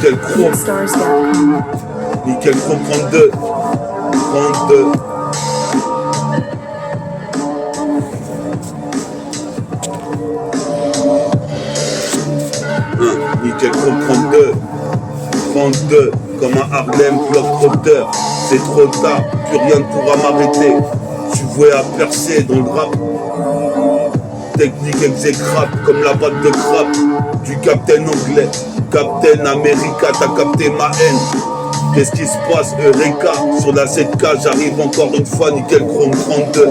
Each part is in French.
Nickel Chrome. Nickel Chrome 32. 32. Nickel Chrome 32. 32. Comme un Harlem Globetrotter. C'est trop tard, plus rien ne pourra m'arrêter. Je suis voué à percer dans le rap. Technique exécrable comme la batte de crabe du Captain anglais. Captain America, t'as capté ma haine. Qu'est-ce qui se passe, Eureka? Sur la 7K, j'arrive encore une fois, Nickel Chrome 32.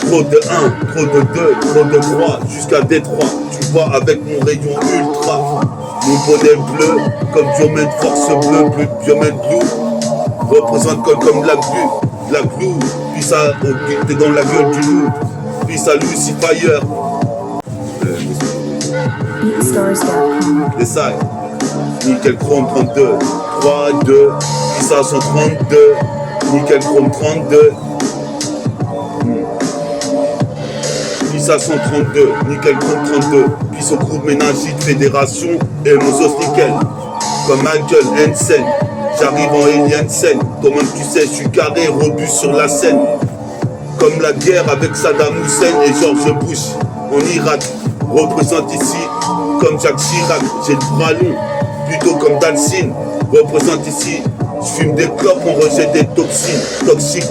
Trop de 1, trop de 2, trop de 3, jusqu'à Détroit. Tu vois avec mon rayon ultra. Mon bonnet bleu, comme Diomède Force Bleu, plus Diomède Blue. Représente comme la glue, puis ça, t'es dans la gueule du loup. Puis ça, Lucifer. C'est ça. Nickel Chrome 32. 3, 2, puis ça 132. Nickel Chrome 32. Puis ça 132. Nickel Chrome 32. Puis son groupe ménagite fédération et mon sauce nickel. Comme Michael Hansen. J'arrive en alien scène. Toi-même tu sais, je suis carré, robuste sur la scène. Comme la guerre avec Saddam Hussein et George Bush en Irak. Représente ici comme Jacques Chirac. J'ai le bras long, plutôt comme Dalsine. Représente ici, je fume des clopes, on rejette des toxines. Toxique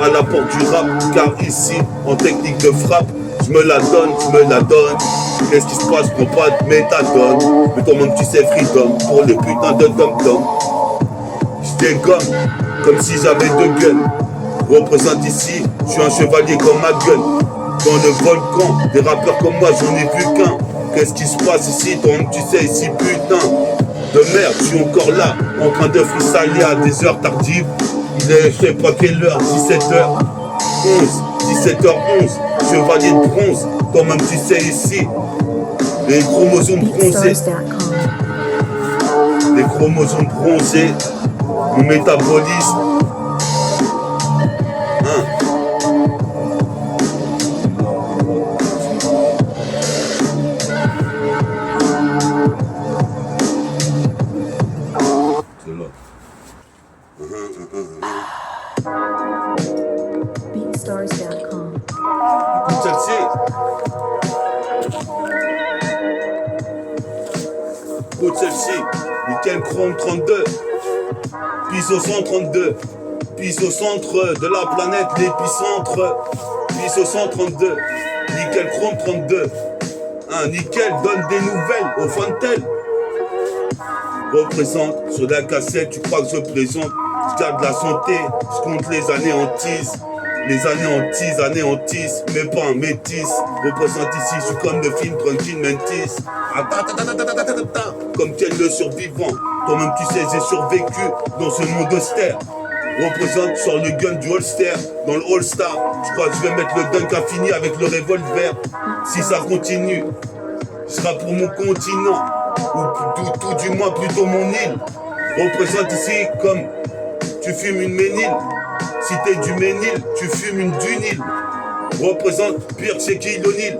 à la porte du rap. Car ici, en technique de frappe, je me la donne. Qu'est-ce qui se passe, prends pas de méthadone. Mais toi-même tu sais, freedom pour les putains de dom-dom. Je dégomme comme si j'avais deux gueules. Représente ici, je suis un chevalier comme ma gueule. Dans le volcan, des rappeurs comme moi, j'en ai vu qu'un. Qu'est-ce qui se passe ici, toi tu sais ici, putain de merde, je suis encore là, en train de freestyler à des heures tardives. Il est, je sais pas quelle heure, 17h11, 17h11, chevalier de bronze. Toi-même tu sais ici, les chromosomes bronzés. Les chromosomes bronzés, mon métabolisme. BeatStars.com. Écoute celle-ci. Écoute celle-ci. Nickel Chrome 32. Pisse au 132. Pisse au centre de la planète, l'épicentre. Pisse au 132. Nickel Chrome 32. Nickel donne des nouvelles au Fantel. Représente sur la cassette, tu crois que je présente. Je garde la santé, je compte les anéantisse. Les anéantissent, mais pas un métis. Représente ici, je suis comme le film Tranquille Mentis. Comme tel le survivant. Toi-même tu sais, j'ai survécu dans ce monde austère. Représente sur le gun du Holster, dans le All-Star. Je crois que je vais mettre le dunk infini avec le revolver. Si ça continue, je serai pour mon continent. Ou tout du moins plutôt mon île. Représente ici comme tu fumes une ménile. Si t'es du Ménil, tu fumes une Dunil. Représente pire que Shaquille O'Neal.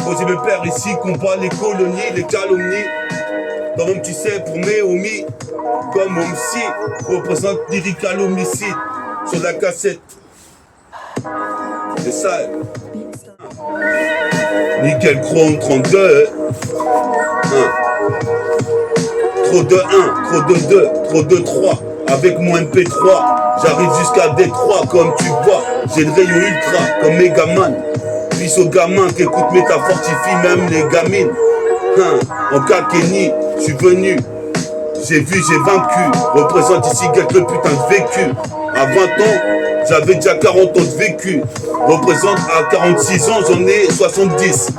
Posez mes pères ici, combat les colonies, les calomnies. Toi-même tu sais, pour mes homies, comme Homsi, représente lyrical homicide sur la cassette. C'est ça. Nickel Chrome 32. Trop de 1, trop de 2, trop de 3. Avec mon MP3, j'arrive jusqu'à Détroit, comme tu vois. J'ai le rayon ultra, comme Megaman. Fils aux gamins qui écoutent métafortifie même les gamines. En Kenny, je suis venu. J'ai vu, j'ai vaincu. Représente ici quelques putains de vécu. À 20 ans, j'avais déjà 40 ans de vécu. Représente à 46 ans, j'en ai 70.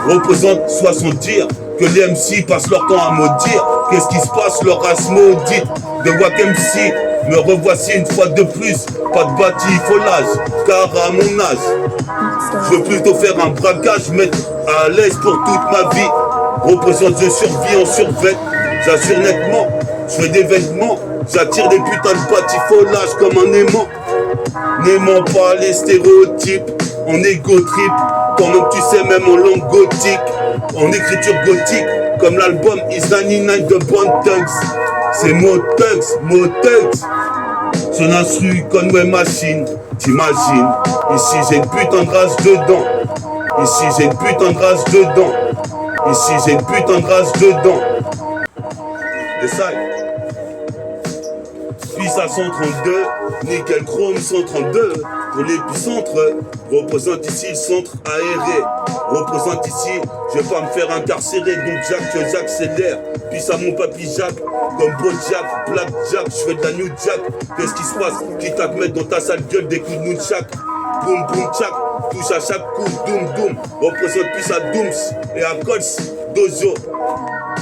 Représente 70. Que les MC passent leur temps à maudire. Qu'est-ce qui se passe, leur race maudite de Wack MC. Me revoici une fois de plus. Pas de batifolage, car à mon âge, je veux plutôt faire un braquage, mettre à l'aise pour toute ma vie. Représente, je survis en survêt. J'assure nettement, je fais des vêtements. J'attire des putains de batifolages comme un aimant. N'aimant pas les stéréotypes, en égo trip. Quand même tu sais, même en langue gothique. en écriture gothique, comme l'album Is 99 de Bone Thugs. C'est Mo Thugs. Son instru Conway Machine, t'imagines. Ici j'ai une putain de race dedans. Ici j'ai une putain de race dedans. Ici j'ai une putain de race dedans. Et ça, Pisa 132, Nickel Chrome 132. Pour l'épicentre, représente ici le centre aéré. Représente ici, je vais pas me faire incarcérer, donc j'accélère. Puis ça mon papy Jack, comme Bojack, Black Jack, je fais de la New Jack. Qu'est-ce qui se passe? Quitte à te mettre dans ta sale gueule des coups de Moonshak. Boum boum tchak, touche à chaque coup, doum doum. Représente plus à Dooms et à Cols, Dojo.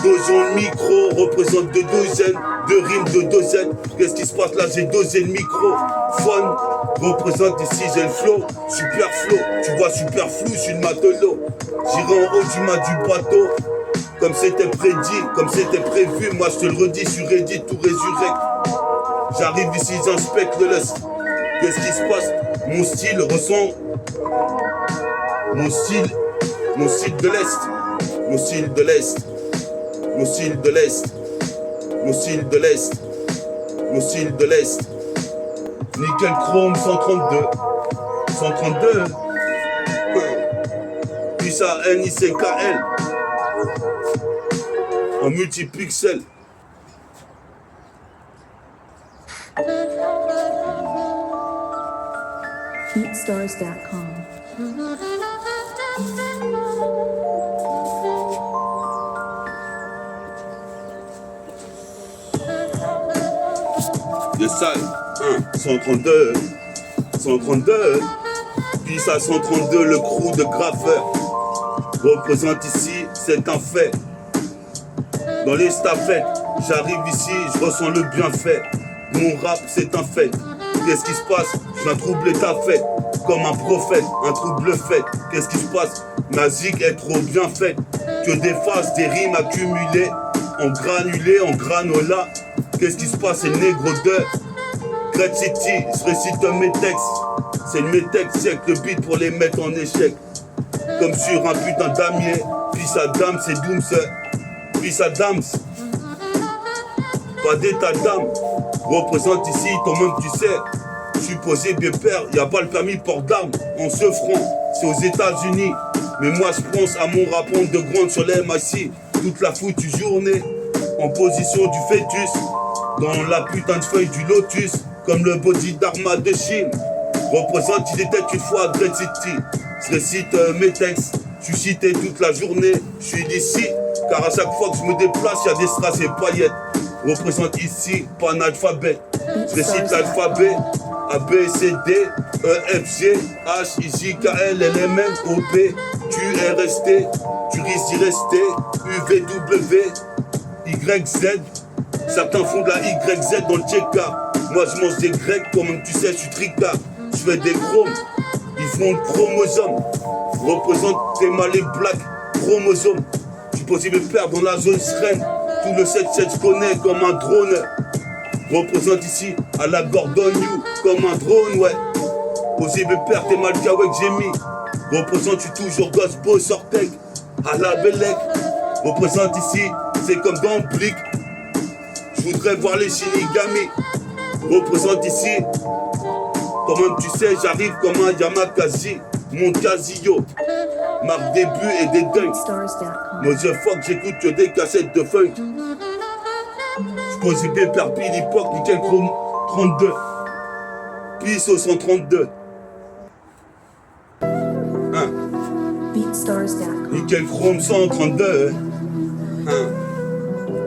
Dojo le micro, représente deux douzaines, deux rimes de douzaine. Qu'est-ce qui se passe là? J'ai dosé le micro. Fun, représente ici, j'ai le flow, super flow. Tu vois super flou, je suis le matelot. J'irai en haut du mât du bateau. Comme c'était prédit, comme c'était prévu. Moi je te le redis, je suis ready, tout résurrecte. J'arrive ici, j'inspecte le lest. Qu'est-ce qui se passe? Mon style ressent. Mon style de l'Est. Mon style de l'Est. Mon style de l'Est. Mon style de l'Est. Mon style de l'Est. Nickel Chrome 132. 132. Puis ça NICKL. En multipixel. Beatstars.com. De ça, 132, 132, puis ça 132, le crew de graffeurs représente ici, c'est un fait. Dans les staffettes, j'arrive ici, je ressens le bienfait. Mon rap, c'est un fait. Qu'est-ce qui se passe? Je viens troubler ta fête, comme un prophète, un trouble fait. Qu'est-ce qui se passe? Ma zig est trop bien faite, que des phases, des rimes accumulées, en granulé, en granola. Qu'est-ce qui se passe? C'est le négro de Great City, je récite mes textes. C'est le métexte, c'est le beat pour les mettre en échec. Comme sur un putain damier, puis sa dame, c'est Dooms. Puis sa dame, pas d'état d'âme. Représente ici, toi-même tu sais. Je suis posé bien père, y a pas le permis port d'armes. On se front, c'est aux États-Unis. Mais moi je pense à mon rapport de grande sur les MIC. Toute la foutue journée, en position du fœtus. Dans la putain de feuille du lotus, comme le body d'Arma de Chine. Représente, il était une fois à Great City. Je récite mes textes, je suis cité toute la journée. Je suis d'ici, car à chaque fois que je me déplace, il y a des strass et paillettes. Représente ici, pas un alphabet. Je récite l'alphabet, A, B, C, D, E, F, G, H, I, J, K, L, L, M, N, O, P. Tu es resté, tu risques d'y rester. U, V, W, Y, Z. Certains font de la YZ dans le tcheka. Moi je mange des grecs, toi-même tu sais, je suis tricard. Je fais des chromes, ils font le chromosome. Représente tes mal et black chromosomes. Tu posais mes pères dans la zone sereine. Tout le 7-7 je connais comme un drone. Représente ici à la Gordon You comme un drone, ouais. Posez mes pères, t'es mal qu'avec j'ai mis. Représente, tu toujours gosse beau sortec. À la Bellec. Représente ici, c'est comme dans Blick. Je voudrais voir les Shinigami. Représente ici. Toi-même tu sais, j'arrive comme un Yamakasi. Mon Casio. Marque des buts et des dunks. Moi je fuck, j'écoute que des cassettes de funk. Je pose bien par pile l'époque, nickel chrome 32. Puis au 132. Hein. Beatstars.com. Nickel chrome 132. Hein.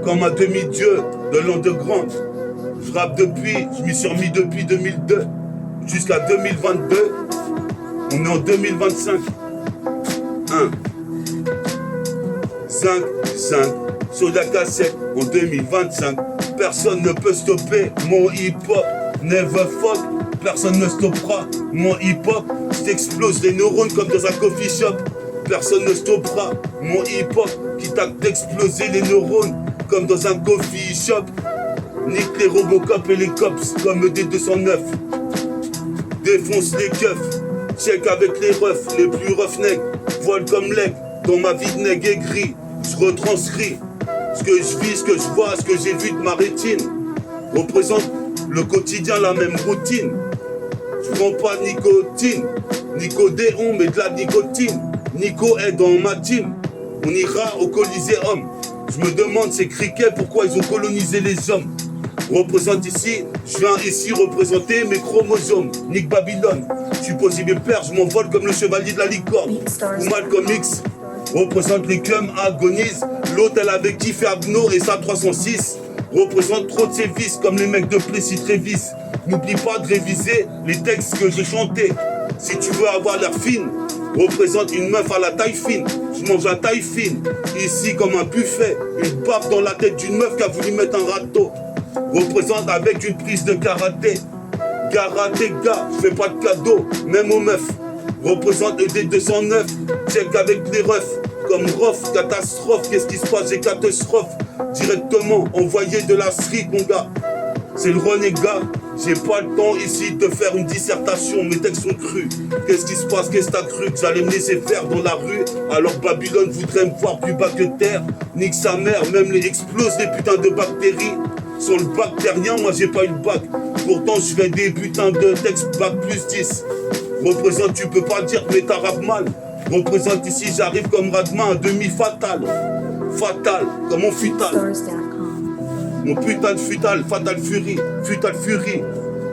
Comme un demi-dieu de l'underground. Je rappe depuis, je m'y suis remis depuis 2002 jusqu'à 2022. On est en 2025. 5 sur la cassette en 2025. Personne ne peut stopper mon hip-hop. Never fuck, personne ne stoppera mon hip-hop. Je t'explose les neurones comme dans un coffee shop. Personne ne stoppera mon hip-hop. Quitte à t'exploser les neurones comme dans un coffee shop. Nique les Robocop et les cops comme des 209. Défonce les keufs. Check avec les refs, les plus roughnecks. Voile comme leg, Dans ma vie de nègre aigri, je retranscris ce que je vis, ce que je vois, ce que j'ai vu de ma rétine. Représente le quotidien, la même routine. Je prends pas de nicotine, nicodéon, mais de la nicotine. Nico est dans ma team, on ira au Coliséum. Je me demande ces criquets, pourquoi ils ont colonisé les hommes. Représente ici, je viens ici représenter mes chromosomes. Nick Babylone, je suis possible père, je m'envole comme le chevalier de la licorne. Ou Malcolm X, représente les cum agonise. L'autre elle avait kiffé Agno et sa 306. Représente trop de ses vices comme les mecs de Plessis Trévis. N'oublie pas de réviser les textes que j'ai chantés. Si tu veux avoir l'air fine, représente une meuf à la taille fine. Je mange à taille fine, ici comme un buffet. Une baffe dans la tête d'une meuf qui a voulu mettre un râteau. Représente avec une prise de karaté. Karaté gars, je fais pas de cadeau, même aux meufs. Représente le D209, check avec les refs. Comme Rof, catastrophe, qu'est-ce qui se passe, j'ai catastrophe. Directement, envoyé de la street mon gars. C'est le renégat, j'ai pas le temps ici de faire une dissertation, mes textes sont crus. Qu'est-ce qui se passe, qu'est-ce que t'as cru que j'allais me laisser faire dans la rue? Alors Babylone voudrait me voir plus bas que terre. Nique sa mère, même les explose les putains de bactéries. Sur le bactérien, moi j'ai pas eu le bac. Pourtant je fais des putains de textes bac plus 10. Représente, tu peux pas dire mais t'arabes mal. Représente ici, j'arrive comme Radma, un demi-fatal. Fatal, comme mon futal. BeatStars.com. Mon putain de futal, Fatal Fury, Futal Fury.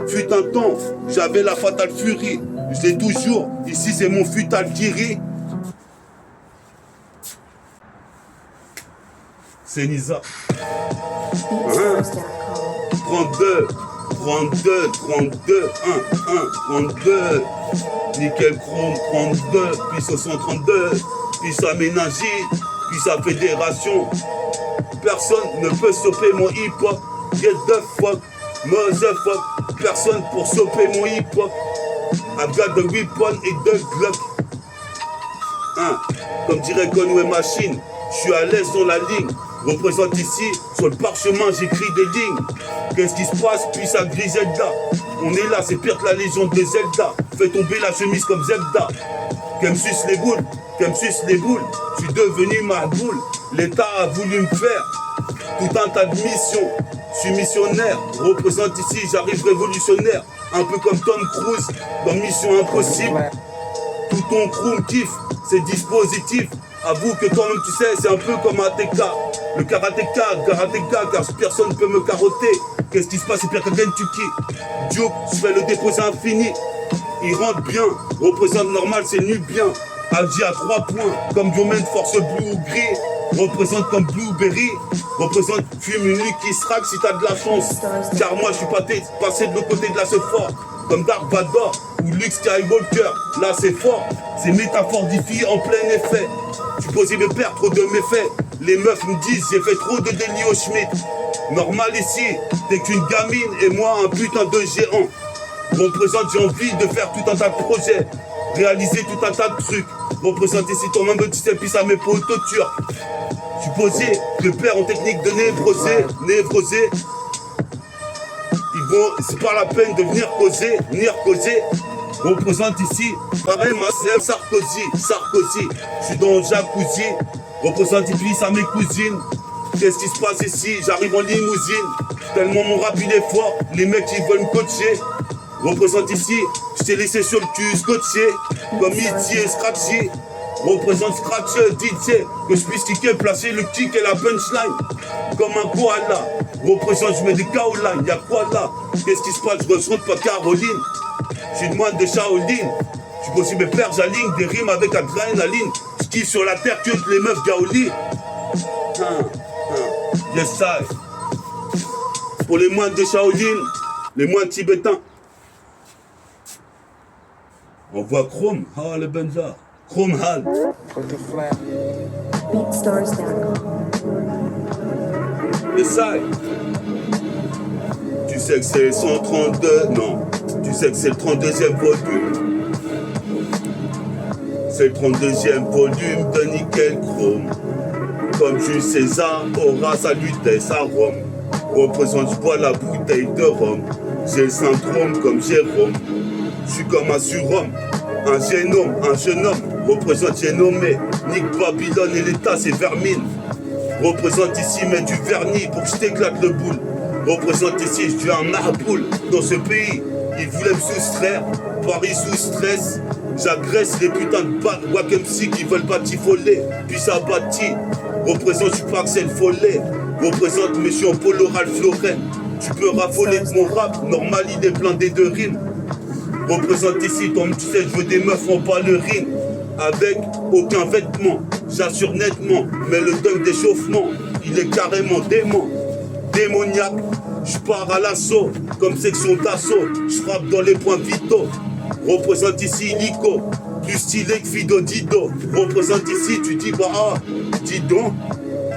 Fut un temps, j'avais la Fatal Fury. Je l'ai toujours, ici c'est mon futal qui rit. C'est Nisa. BeatStars.com. 32, 32, 32, 1, 1, 32. Nickel Chrome, 32, puis 132, puis sa ménagie, puis sa fédération. Personne ne peut stopper mon hip-hop. Get the fuck, motherfuck. Personne pour stopper mon hip-hop. I've got the weapon et the Glock. Hein, comme dirait Conway Machine, je suis à l'aise dans la ligne. Représente ici, sur le parchemin, j'écris des lignes. Qu'est-ce qui se passe, puis ça grille Zelda. On est là, c'est pire que la légende de Zelda. Fais tomber la chemise comme Zelda. Qu'elle me suce les boules, qu'elle me suce les boules. Je suis devenu ma boule. L'État a voulu me faire tout un tas de missions. Je suis missionnaire, représente ici, j'arrive révolutionnaire. Un peu comme Tom Cruise dans Mission Impossible. Tout ton crew me kiffe, c'est dispositif. Avoue que toi-même tu sais, c'est un peu comme un TK. Le karatéka, car personne ne peut me carotter. Qu'est-ce qui se passe, c'est pire que Gentuki. Duke, je fais le déposer infini. Il rentre bien, représente normal, c'est nu bien. Agi à 3 points, comme Diomène Force Blue ou Gris. Représente comme Blueberry, représente fume une Lucky Strike si t'as de la chance. Car moi je suis passé de l'autre côté de la fort, comme Dark Vador ou Luke Skywalker. Là c'est fort, c'est métaphorifié en plein effet. Je suis posé me perdre trop de méfaits. Les meufs me disent j'ai fait trop de délit au Schmitt. Normal ici, t'es qu'une gamine et moi un putain de géant. Représente, j'ai envie de faire tout un tas de projets, réaliser tout un tas de trucs. Représente ici ton même tu sais, puis ça met pas auto-turc. Je suis posé, le père en technique de névrosé. Ils vont, c'est pas la peine de venir causer. Représente ici, pareil, ma sœur Sarkozy. Je suis dans le jacuzzi, représente ici, ça mes cousines. Qu'est-ce qui se passe ici? J'arrive en limousine, tellement mon rap il est fort, les mecs ils veulent me coacher. Représente ici, je t'ai laissé sur le cul scotché, comme Itzy et Scratchy. Représente Scratch DJ, que je puisse kicker, placer le kick et la punchline. Comme un koala, représente, je mets des kaolines, y'a quoi là? Qu'est-ce qui se passe? Je ressens pas Caroline. Je suis de moine de Shaolin. Je suis possible de perdre, j'aligne des rimes avec adrénaline. Je kiffe sur la terre que les meufs gaoli. Yes, ça. Pour les moines de Shaolin, les moines tibétains. On voit Chrome, le Benza. Chrome Hall. BeatStars.com. Les sailles. Tu sais que c'est le 132, non. Tu sais que c'est le 32e volume. C'est le 32e volume de Nickel Chrome. Comme Jules César aura saluté sa Rome. Représente, je bois la bouteille de rhum. J'ai le syndrome comme Jérôme. Je suis comme un surhomme. Un jeune homme, représente, j'ai nommé Nique Babylone et l'État, c'est vermine. Représente ici, mets du vernis pour que je t'éclate le boule. Représente ici, je suis un marboule dans ce pays. Ils voulaient me soustraire, Paris sous stress. J'agresse les putains de Wack MC qui veulent batifoler, puis ça bâtit. Représente, je suis pas Axel Follet. Représente, mais je suis en polo Ralph Lauren. Tu peux raffoler de mon rap, normal il est blindé de rimes. Représente ici, toi tu sais, je veux des meufs en ballerine. Avec aucun vêtement, j'assure nettement. Mais le dunk d'échauffement, il est carrément dément. Démoniaque, je pars à l'assaut, comme section d'assaut. Je frappe dans les points vitaux. Représente ici Lico, plus stylé que Fido Dido. Représente ici, tu dis bah ah, dis donc.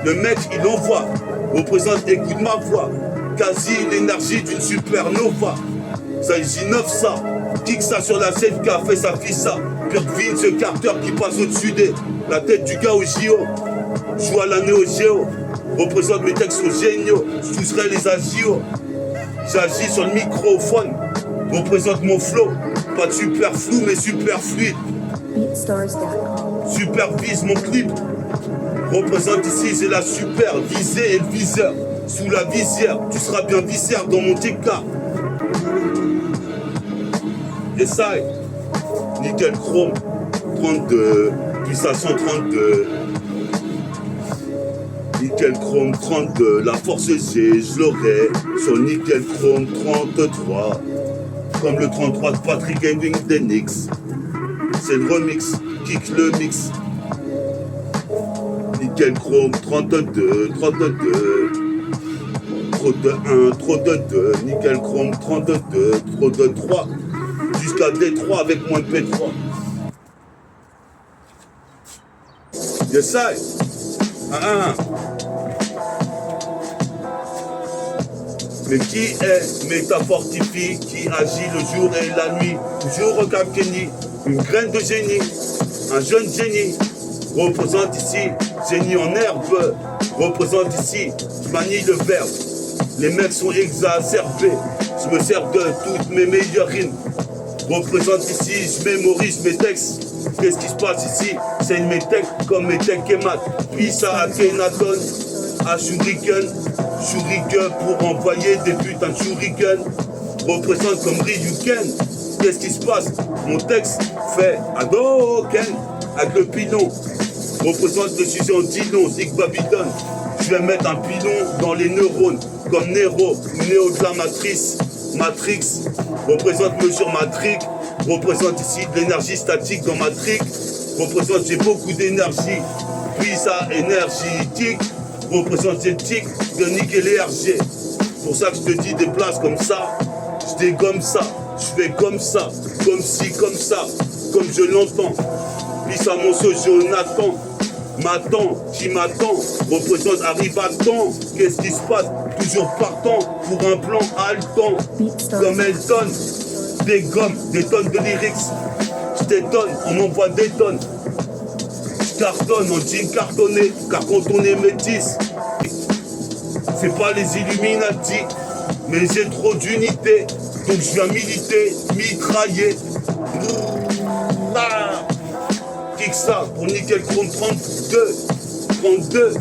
Le mec il envoie, représente, écoute ma voix. Quasi l'énergie d'une supernova. Ça innove ça, kick ça sur la scène qui a fait sa fille ça. Purvine, ce Carter qui passe au-dessus des. La tête du gars au JO, joue à la Néo Géo. Représente mes textes sont géniaux, je toucherai les agios. J'agis sur le microphone, représente mon flow. Pas de super flou mais super fluide. BeatStars.com. Supervise mon clip. Représente ici, c'est la super visée et le viseur. Sous la visière, tu seras bien viscère dans mon TK. Essaye. Nickel chrome 32, puissance 132. Nickel chrome 32, la force G, je l'aurai sur nickel chrome 33. Comme le 33 de Patrick Ewing d'Enix. C'est le remix, kick le mix. Nickel chrome 32, 32. Trop de 1, trop de 2, nickel chrome 32, trop de 3. Jusqu'à D3 avec moins de P3. Yes, I. Mais qui est métafortifie, qui agit le jour et la nuit, toujours au Cap Kenny, une graine de génie, un jeune génie, représente ici, génie en herbe, représente ici, je manie le verbe, les mecs sont exacerbés, je me sers de toutes mes meilleures rimes, représente ici, je mémorise mes textes. Qu'est-ce qui se passe ici? C'est une métèque comme métèque et mat. Puis ça a Kenaton, à Shuriken, Shuriken pour envoyer des putains de Shuriken. Représente comme Ryuken. Qu'est-ce qui se passe? Mon texte fait Hadoken avec le pilon. Représente le sujet en dilon, Zig Babylone. Je vais mettre un pilon dans les neurones comme Nero, Néo de la matrice. Matrix représente mesure matrix, représente ici de l'énergie statique dans Matrix, représente j'ai beaucoup d'énergie, puis ça énergétique, représente j'ai le tic de niquer les RG. Pour ça que je te dis des places comme ça, je dégomme ça, je fais comme ça, comme si, comme ça, comme je l'entends. Puis ça mon soeur Jonathan, m'attend, qui m'attend, représente arrive à temps, qu'est-ce qui se passe? Toujours partant pour un plan haletant, comme Elton, des gommes, des tonnes de lyrics, je t'étonne, on m'envoie des tonnes, je cartonne en jean cartonné, car quand on est métis, c'est pas les Illuminati, mais j'ai trop d'unité, donc je viens militer, mitrailler, kick ça pour nickel chrome 32.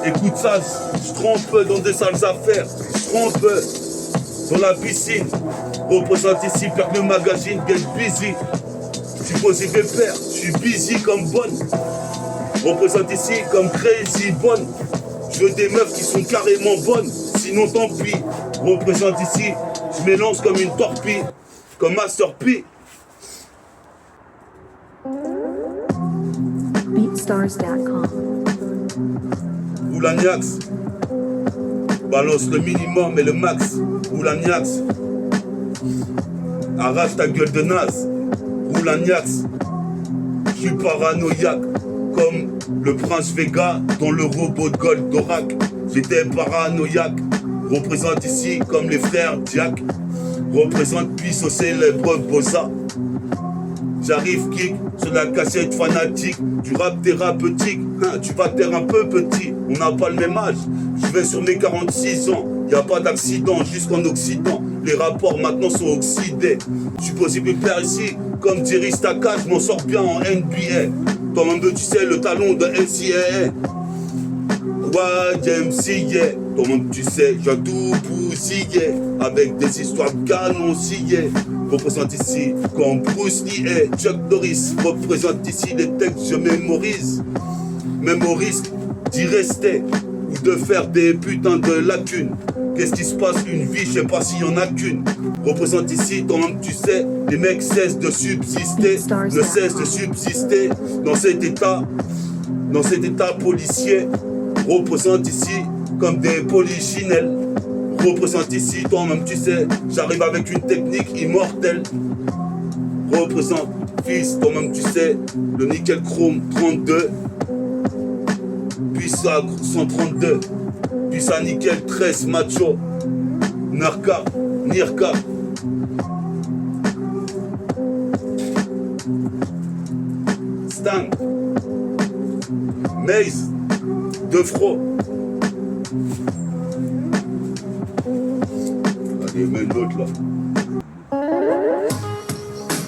Écoute ça, je trompe dans des sales affaires, je trompe dans la piscine. Représente ici, perd le magazine, get busy. Je suis posé pépère, je suis busy comme bonne. Représente ici comme crazy bonne. Je veux des meufs qui sont carrément bonnes, sinon tant pis. Représente ici, je m'élance comme une torpille, comme Master P. BeatStars.com. Oulaniax, balance le minimum et le max. Oulaniax, arrache ta gueule de naze. Oulaniax, je suis paranoïaque comme le prince Vega dans le robot de Goldorak. J'étais paranoïaque, représente ici comme les frères Jack. Représente puis au célèbre Bossa. J'arrive kick sur la cassette fanatique du rap thérapeutique. Hein, tu vas taire un peu petit, on n'a pas le même âge. Je vais sur mes 46 ans, y a pas d'accident jusqu'en Occident. Les rapports maintenant sont oxydés. Je suis possible de faire ici comme Jerry Staka, je m'en sors bien en NBA. Toi-même, tu sais, le talon de NCAA. Ouais, MC, yeah. Toi-même, tu sais, j'ai tout bousillé. Avec des histoires de canon, yeah. Représente ici comme Bruce Lee et Chuck Norris. Représente ici les textes, je mémorise. Même au risque d'y rester ou de faire des putains de lacunes. Qu'est-ce qui se passe une vie, je sais pas s'il y en a qu'une. Représente ici, toi-même tu sais, les mecs cessent de subsister, ne cessent de subsister dans cet état policier. Représente ici comme des polichinelles. Représente ici, toi-même tu sais, j'arrive avec une technique immortelle. Représente, fils, toi-même tu sais, le nickel chrome 32. Puis ça 132, puis ça nickel 13 macho, Nirka, Stan, Maze, Defro. Allez, mets l'autre là.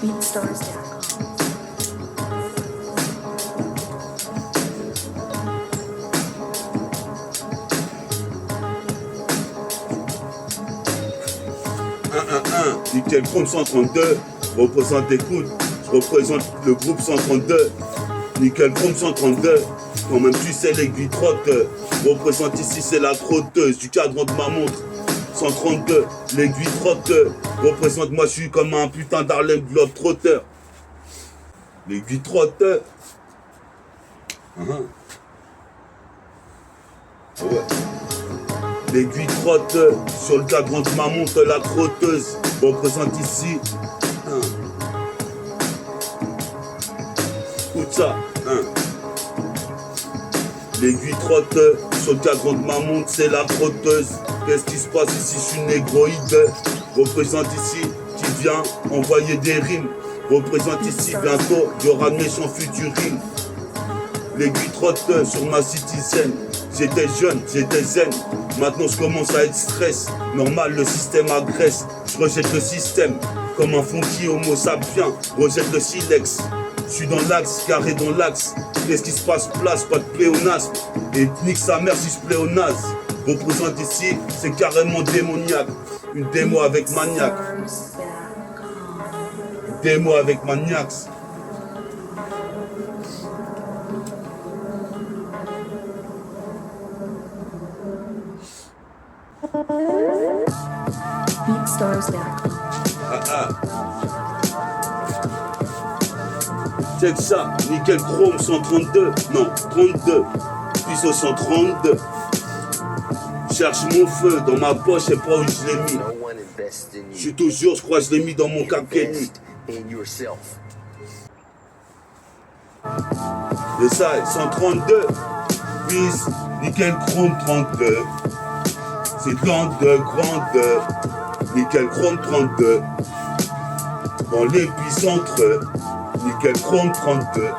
BeatStars.com. Nickel Chrome 132, représente écoute, je représente le groupe 132, Nickel Chrome 132, quand même tu sais l'aiguille trotte, représente ici c'est la trotteuse du cadran de ma montre, 132, l'aiguille trotte, représente moi je suis comme un putain d'Harlem Globetrotter, l'aiguille trotte, ouais. L'aiguille trotte, sur le cadran de ma montre, la trotteuse représente ici. Écoute ça. L'aiguille trotte, sur le cadran de ma montre, c'est la trotteuse. Qu'est-ce qui se passe ici? Je suis négroïde. Représente ici, qui vient envoyer des rimes. Représente ici, bientôt, il y aura de méchants futurines. L'aiguille trotte sur ma citizen. J'étais jeune, j'étais zen. Maintenant je commence à être stress. Normal, le système agresse. Je rejette le système comme un funky homo sapiens. Rejette le silex. Je suis dans l'axe, carré dans l'axe. Qu'est-ce qui se passe? Place, pas de pléonasme. Et nique sa mère si je pléonase. Représente ici, c'est carrément démoniaque. Une démo avec maniaque. Une démo avec maniaque. BeatStars.com. Check ça, nickel chrome 132, non 32, puissance 132. Cherche mon feu dans ma poche, je sais pas où je l'ai mis. Je suis toujours, je crois que je l'ai mis dans mon kakeni. Et ça, 132, puis nickel chrome 32. C'est grande, nickel chrome 32. Dans l'épicentre, nickel chrome 32.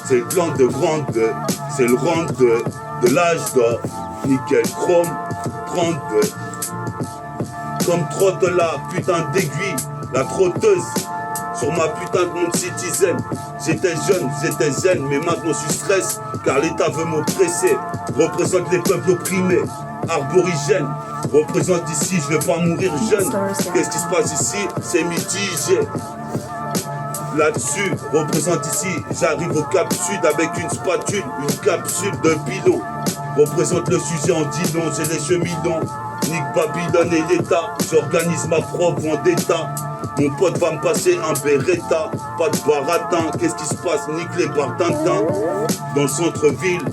C'est le gland de grande, c'est le rang de l'âge d'or. Nickel chrome 32. Comme trotte la putain d'aiguille, la trotteuse. Sur ma putain de monde citizen. J'étais jeune, j'étais zen, mais maintenant je suis stress, car l'État veut m'oppresser. Représente les peuples opprimés. Arborigène, représente ici, je vais pas mourir jeune. Qu'est-ce qui se passe ici? C'est mitigé. Là-dessus, représente ici, j'arrive au Cap Sud avec une spatule, une capsule de pilon. Représente le sujet en dilon, j'ai les cheminons. Nique Babylone et l'État, j'organise ma propre vendetta. Mon pote va me passer un Beretta, pas de baratin. Qu'est-ce qui se passe? Nique les bardintins. Dans le centre-ville,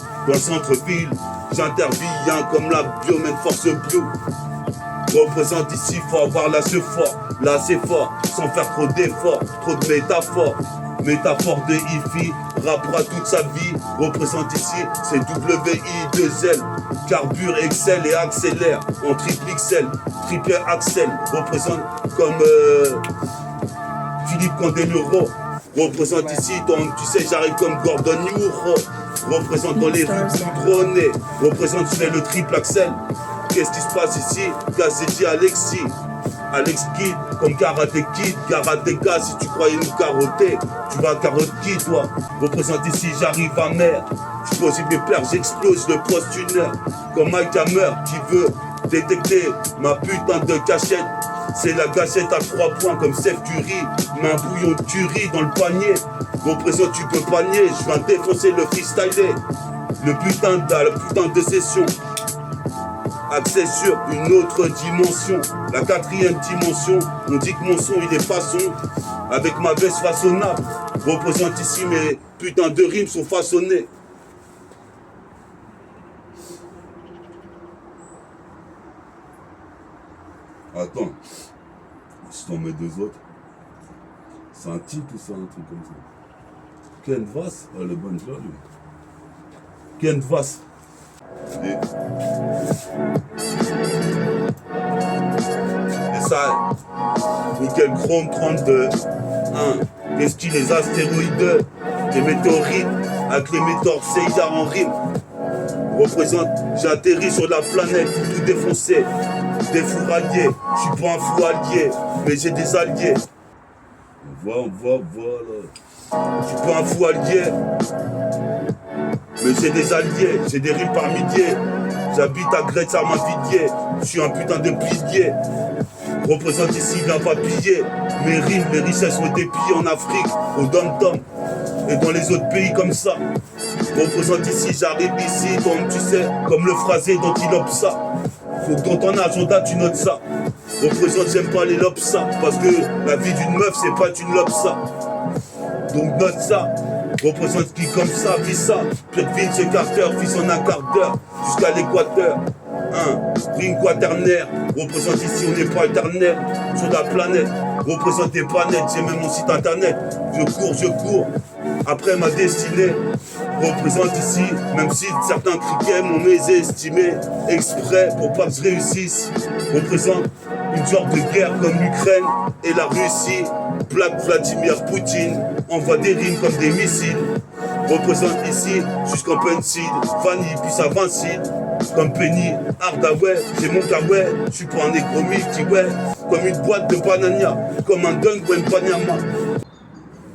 j'interviens comme la Biomène Force Blue. Représente ici, faut avoir l'assez fort, l'assez fort, sans faire trop d'efforts, trop de métaphores. Métaphore de hi-fi, rappera toute sa vie. Représente ici, c'est WI2L. Carbure, excelle et accélère en triple XL, triple axel. Représente comme Philippe Candeloro. Représente ici, donc tu sais, j'arrive comme Gordon Nuro. Représente dans les rues goudronnées. Représente, je fais le triple axel. Qu'est-ce qui se passe ici? Gazeti Alexis. Alex Kidd, comme Karate Kid, Karateka, si tu croyais nous carotter, tu vas carotte qui toi? Représente ici, j'arrive à mer. Je pose mes pleurs, j'explose le poste d'une heure. Comme Mike Hammer qui veut détecter ma putain de cachette. C'est la gâchette à 3 points comme Steph Curry. Mets un bouillon de curry dans le panier. Représente, tu peux panier, je viens défoncer le freestyler. La putain de session. Accès sur une autre dimension. La 4e dimension. On dit que mon son il est façon. Avec ma veste façonnable. Représente ici mes putains de rimes sont façonnées. Attends. Si t'en mets 2 autres. C'est un titre ou c'est un truc comme ça? Ken Vass, le bon là, lui. Ken Vass. Et ça, nickel chrome 32. Qu'est-ce qu'il les astéroïdes, les météorites, avec les météores Seiya en rime. Représente, j'ai atterri sur la planète pour tout défoncer. Des fourraillés, je suis pas un fou allié, mais j'ai des alliés. On voit, voilà. Je suis pas un fou allié, mais j'ai des alliés, j'ai des rimes par milliers. J'habite à Grèce à Mavidier, je suis un putain de pilier. Représente ici, viens pas piller. Mes rimes, les richesses ont été pillées en Afrique, au Dom-Tom, et dans les autres pays comme ça. Représente ici, j'arrive ici, donc tu sais, comme le phrasé dont il lobe ça. Faut que dans ton agenda tu notes ça. Représente, j'aime pas les lobes ça, parce que la vie d'une meuf c'est pas une lobe ça. Donc note ça. Représente qui comme ça, vit ça. Peut-être Vince Carter, fils en un quart d'heure, jusqu'à l'équateur. Ring quaternaire. Représente ici, on n'est pas alternaire sur la planète. Représente des planètes, j'ai même mon site internet. Je cours. Après ma destinée. Représente ici, même si certains criquets m'ont mésestimé exprès pour pas que je réussisse. Représente une genre de guerre comme l'Ukraine et la Russie. Black Vladimir Poutine envoie des rimes comme des missiles. Représente ici jusqu'en pencil, vanille puis ça vincile. Comme Penny, Hardaway, j'ai mon kawaii, je suis pas un négromiti, ouais. Comme une boîte de banania, comme un dunk ou un panyama.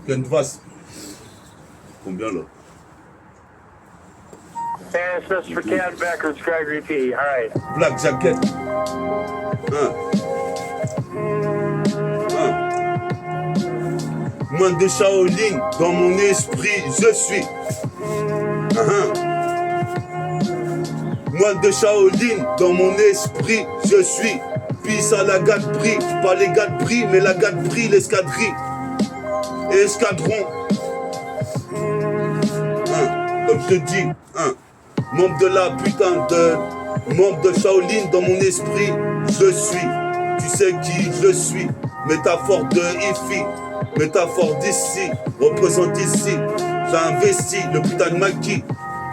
Ken Vass. Combien là? And it's just for Ken Beckers, Gregory P. All right. Black Jacket. Moine de Shaolin, dans mon esprit, je suis. Moine de Shaolin, dans mon esprit, je suis. Pisse à la gâterie, pas les gâteries, mais la gâterie, l'escadrille. Et escadron. Comme je te dis, membre de la putain de... Membre de Shaolin, dans mon esprit, je suis. Tu sais qui je suis. Métaphore de Ifi. Métaphore d'ici, représente ici. J'ai investi le putain de maquis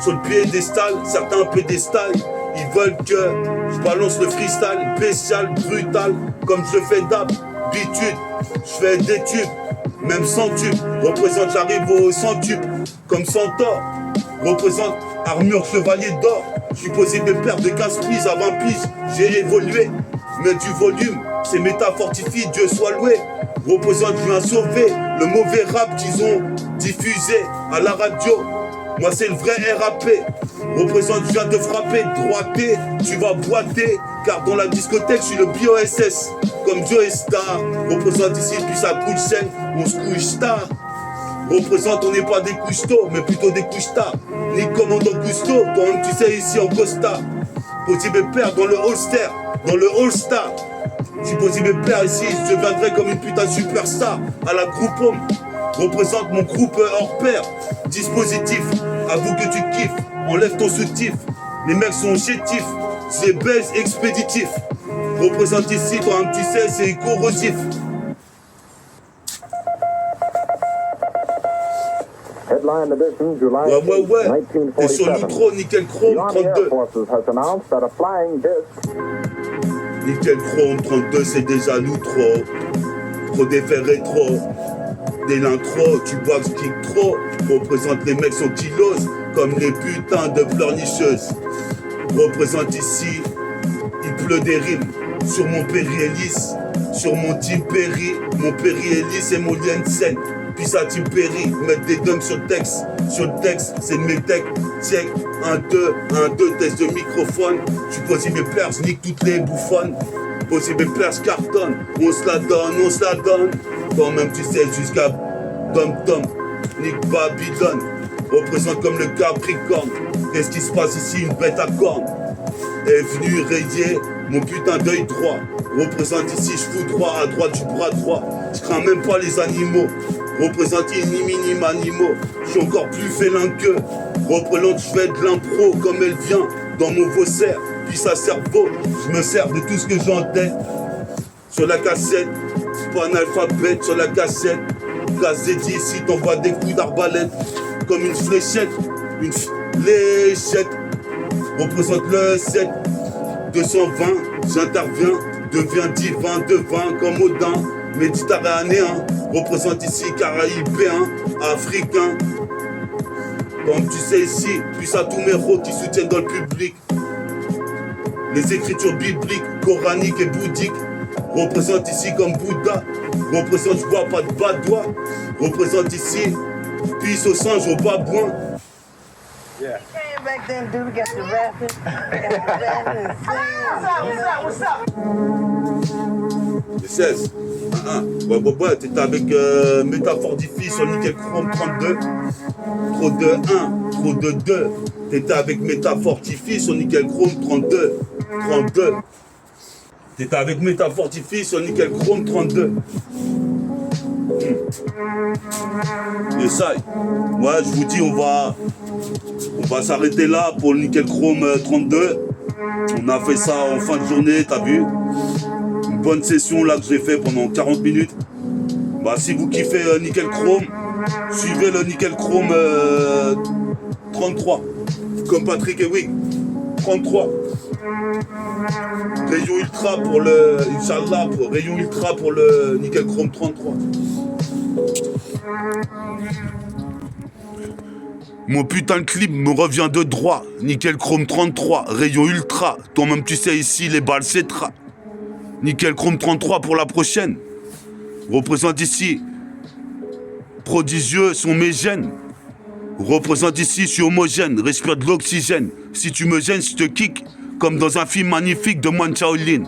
sur le piédestal, certains pédestal. Ils veulent que je balance le freestyle, spécial, brutal, comme je fais d'habitude. Je fais des tubes, même sans tubes. Représente, j'arrive au 100 tubes, comme Centaure. Représente armure chevalier d'or. Je suis posé des paires de 15 piges à 20 piges. J'ai évolué, mais du volume, c'est métafortifie, Dieu soit loué. Représente, je viens sauver le mauvais rap qu'ils ont diffusé à la radio. Moi c'est le vrai RAP. Représente, je viens te frapper, droiter, tu vas boiter. Car dans la discothèque, je suis le BOSS. Comme Joe Star. Représente ici, puis ça coule chaîne, on se couche tard. Représente, on n'est pas des couches-tôt, mais plutôt des couches-tard. Ni commandant Cousteau, toi tu sais ici en Costa. Possible père dans le holster, dans le All-Star. Si possible père ici, je viendrai comme une putain de superstar à la groupe homme. Représente mon groupe hors pair. Dispositif, avoue que tu kiffes. Enlève ton soutif. Les mecs sont chétifs. C'est baise expéditif. Représente ici, toi tu sais, c'est corrosif. Headline edition, July Ouais. T'es sur 1947. l'outro, nickel chrome The Army Air 32. Forces has announced that a flying disc Nickel chrome 32, c'est déjà l'outro. Trop déféré trop. Dès l'intro, tu bois ce kick trop. Représente les mecs sont kilos, comme les putains de pleurnicheuses. Représente ici, il pleut des rimes sur mon périhélice. sur mon Team Perry, mon Perry Ellis et mon Jensen. Puis ça Team Perry, mettre des dunks sur le texte. Sur le texte, c'est de mes decks. Check, 1, 2, test de microphone. Je suis posé mes plaies, je nique toutes les bouffonnes. Posé mes plaies, je cartonne. On se la donne. Toi-même tu sais jusqu'à Tom Tom. Nick Babylone. Représente comme le Capricorne. Qu'est-ce qui se passe ici? Une bête à cornes est venue rayer mon putain d'œil droit. Représente ici, je fous droit à droite du bras droit. Je crains même pas les animaux. Représente ni mini manimo. Je suis encore plus félin qu'eux. Représente, je fais de l'impro comme elle vient dans mon faussaire. Puis sa cerveau, je me sers de tout ce que j'ai en tête. Sur la cassette, pas un alphabet sur la cassette. Cassette ici, t'envoies des coups d'arbalète. Comme une fléchette, une fléchette. Représente le 7, 220, j'interviens, deviens divin, devin comme Odin, méditerranéen, représente ici caraïbéen, africain. Comme tu sais ici, puis à tous mes héros qui soutiennent dans le public. Les écritures bibliques, coraniques et bouddhiques, représente ici comme Bouddha, représente je vois pas de badois, représente ici, pisse au singe au babouin. Yeah. Back then, dude, we got the rapping. What's up? Le 16. Ouais, t'étais avec Métaphore Diffie sur Nickel Chrome 32. Trop de 1, trop de 2. T'étais avec Métaphore Diffie sur Nickel Chrome 32. T'étais avec Métaphore Diffie sur Nickel Chrome 32. Et ça, ouais, je vous dis, on va s'arrêter là pour le Nickel Chrome 32. On a fait ça en fin de journée, t'as vu? Une bonne session là que j'ai fait pendant 40 minutes. Bah, si vous kiffez Nickel Chrome, suivez le Nickel Chrome 33. Comme Patrick et Wick. 33. Rayon Ultra pour le. Inch'Allah, Rayon Ultra pour le Nickel Chrome 33. Mon putain de clip me revient de droit. Nickel Chrome 33, Rayon Ultra. Toi-même tu sais ici, les balles c'est tra. Nickel Chrome 33 pour la prochaine. Représente ici. Prodigieux sont mes gènes. Représente ici, je suis homogène, respire de l'oxygène. Si tu me gênes, je te kick, comme dans un film magnifique de Man Shaolin.